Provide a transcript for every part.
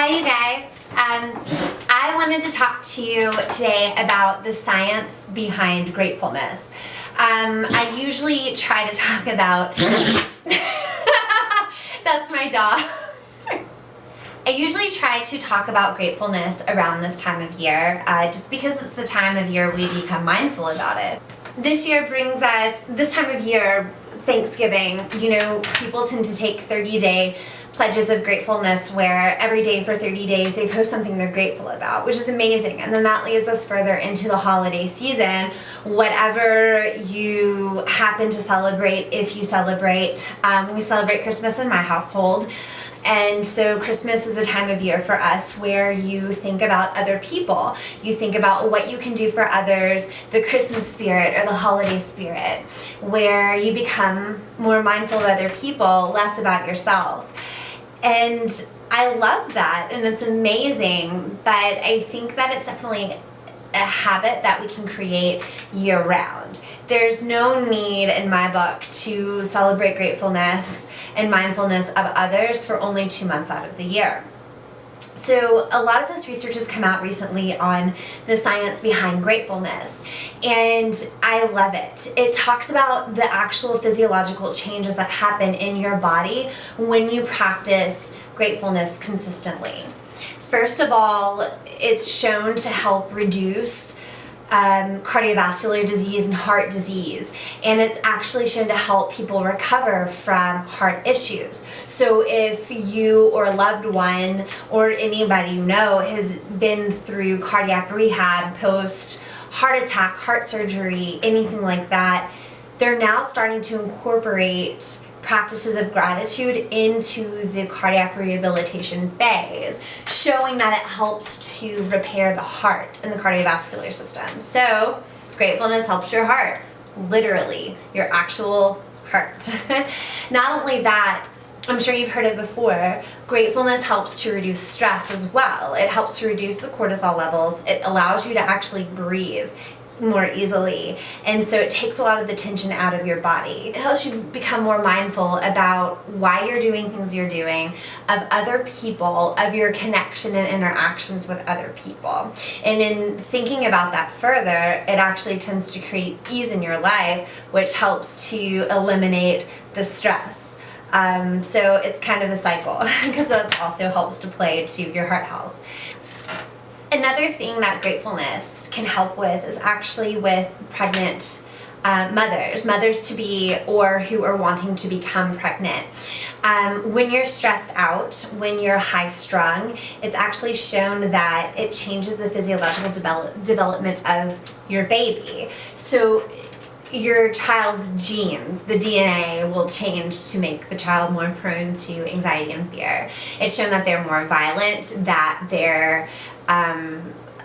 Hi, you guys. I wanted to talk to you today about the science behind gratefulness. I usually try to talk about... That's my dog. I usually try to talk about gratefulness around this time of year, just because it's the time of year we become mindful about it. This time of year, Thanksgiving, people tend to take 30-day pledges of gratefulness where every day for 30 days they post something they're grateful about, which is amazing. And then that leads us further into the holiday season. Whatever you happen to celebrate, if you celebrate, we celebrate Christmas in my household. And so Christmas is a time of year for us where you think about other people. You think about what you can do for others, the Christmas spirit or the holiday spirit, where you become more mindful of other people, less about yourself. And I love that, and it's amazing, but I think that it's definitely a habit that we can create year-round. There's no need in my book to celebrate gratefulness and mindfulness of others for only 2 months out of the year. So a lot of this research has come out recently on the science behind gratefulness, and I love it. It talks about the actual physiological changes that happen in your body when you practice gratefulness consistently. First of all, it's shown to help reduce cardiovascular disease and heart disease, and it's actually shown to help people recover from heart issues. So if you or a loved one or anybody you know has been through cardiac rehab, post heart attack, heart surgery, anything like that, they're now starting to incorporate practices of gratitude into the cardiac rehabilitation phase, showing that it helps to repair the heart and the cardiovascular system. So gratefulness helps your heart, literally, your actual heart. Not only that, I'm sure you've heard it before, gratefulness helps to reduce stress as well. It helps to reduce the cortisol levels. It allows you to actually breathe more easily, and so it takes a lot of the tension out of your body. It helps you become more mindful about why you're doing things you're doing, of other people, of your connection and interactions with other people. And in thinking about that further, it actually tends to create ease in your life, which helps to eliminate the stress. So it's kind of a cycle, because that also helps to play to your heart health. Another thing that gratefulness can help with is actually with pregnant mothers-to-be, or who are wanting to become pregnant. When you're stressed out, when you're high-strung, it's actually shown that it changes the physiological development of your baby. So your child's genes, the DNA, will change to make the child more prone to anxiety and fear. It's shown that they're more violent, that they're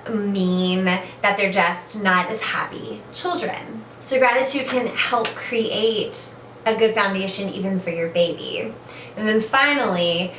mean, that they're just not as happy children. So gratitude can help create a good foundation even for your baby. And then finally,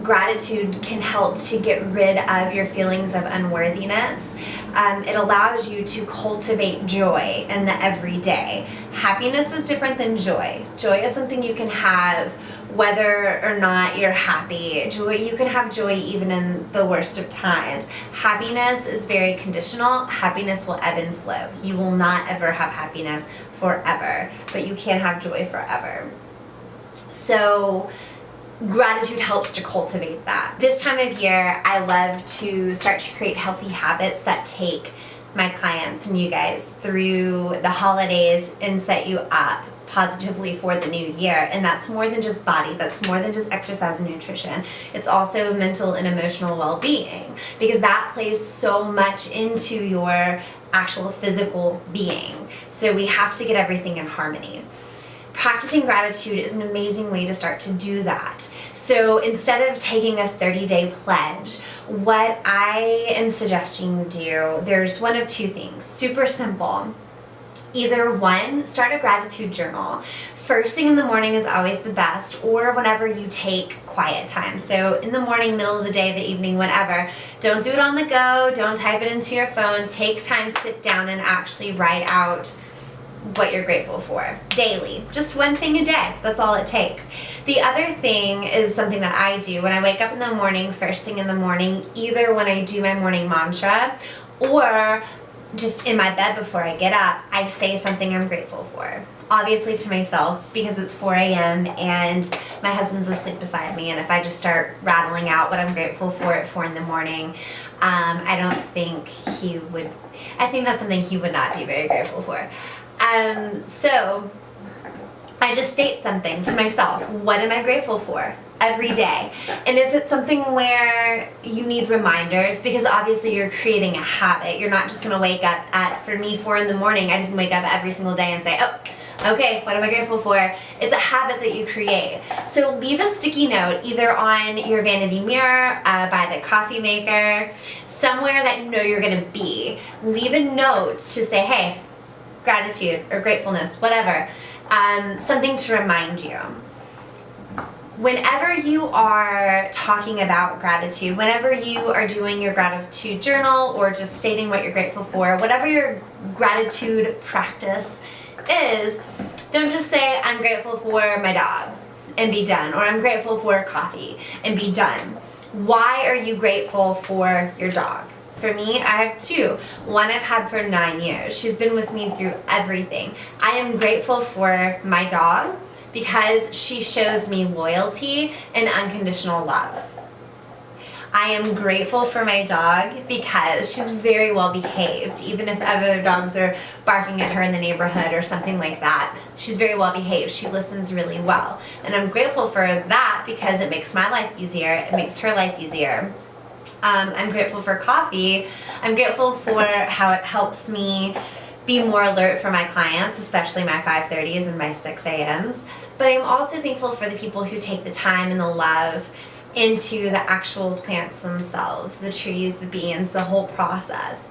gratitude can help to get rid of your feelings of unworthiness. It allows you to cultivate joy in the everyday. Happiness is different than joy. Joy is something you can have whether or not you're happy. You can have joy even in the worst of times. Happiness is very conditional. Happiness will ebb and flow. You will not ever have happiness forever, but you can have joy forever. So gratitude helps to cultivate that. This time of year, I love to start to create healthy habits that take my clients and you guys through the holidays and set you up positively for the new year. And that's more than just body, that's more than just exercise and nutrition. It's also mental and emotional well-being, because that plays so much into your actual physical being. So we have to get everything in harmony. Practicing gratitude is an amazing way to start to do that. So instead of taking a 30-day pledge, what I am suggesting you do, there's one of two things, super simple. Either one, start a gratitude journal. First thing in the morning is always the best, or whenever you take quiet time. So in the morning, middle of the day, the evening, whenever. Don't do it on the go, don't type it into your phone. Take time, sit down, and actually write out what you're grateful for daily. Just one thing a day. That's all it takes. The other thing is something that I do when I wake up in the morning, first thing in the morning, either when I do my morning mantra or just in my bed before I get up, I say something I'm grateful for. Obviously to myself, because it's 4 a.m. and my husband's asleep beside me, and if I just start rattling out what I'm grateful for at 4 in the morning, I don't think he would, I think that's something he would not be very grateful for. So I just state something to myself. What am I grateful for? Every day. And if it's something where you need reminders, because obviously you're creating a habit, you're not just going to wake up at, for me, 4 in the morning, I didn't wake up every single day and say, oh, okay, what am I grateful for? It's a habit that you create. So leave a sticky note either on your vanity mirror, by the coffee maker, somewhere that you know you're going to be. Leave a note to say, hey, gratitude or gratefulness, whatever, something to remind you. Whenever you are talking about gratitude, whenever you are doing your gratitude journal or just stating what you're grateful for, whatever your gratitude practice is, don't just say, I'm grateful for my dog and be done, or I'm grateful for coffee and be done. Why are you grateful for your dog? For me, I have two. One I've had for 9 years. She's been with me through everything. I am grateful for my dog because she shows me loyalty and unconditional love. I am grateful for my dog because she's very well behaved. Even if other dogs are barking at her in the neighborhood or something like that, she's very well behaved. She listens really well. And I'm grateful for that because it makes my life easier. It makes her life easier. I'm grateful for coffee. I'm grateful for how it helps me be more alert for my clients, especially my 5:30s and my 6 a.m.s. But I'm also thankful for the people who take the time and the love into the actual plants themselves, the trees, the beans, the whole process.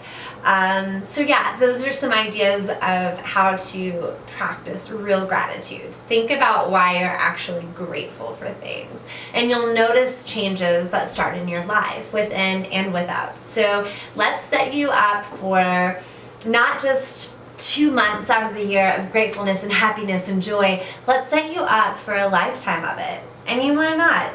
So yeah, those are some ideas of how to practice real gratitude. Think about why you're actually grateful for things, and you'll notice changes that start in your life, within and without. So let's set you up for not just 2 months out of the year of gratefulness and happiness and joy. Let's set you up for a lifetime of it. I mean, why not?